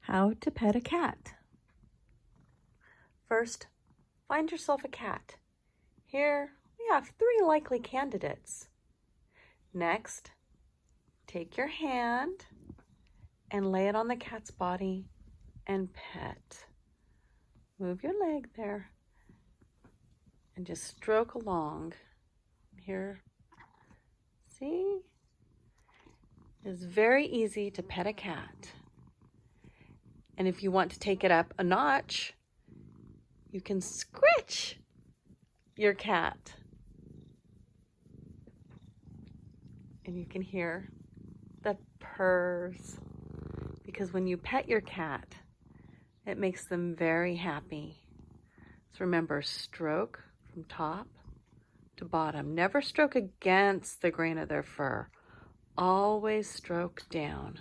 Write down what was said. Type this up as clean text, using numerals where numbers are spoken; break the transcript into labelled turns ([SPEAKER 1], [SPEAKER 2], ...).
[SPEAKER 1] How to pet a cat. First, find yourself a cat. Here we have 3 likely candidates. Next, take your hand and lay it on the cat's body and pet. Move your leg there and just stroke along. Here, see? It's very easy to pet a cat. And if you want to take it up a notch, you can scratch your cat. And you can hear the purrs. Because when you pet your cat, it makes them very happy. So remember, stroke from top to bottom. Never stroke against the grain of their fur. Always stroke down.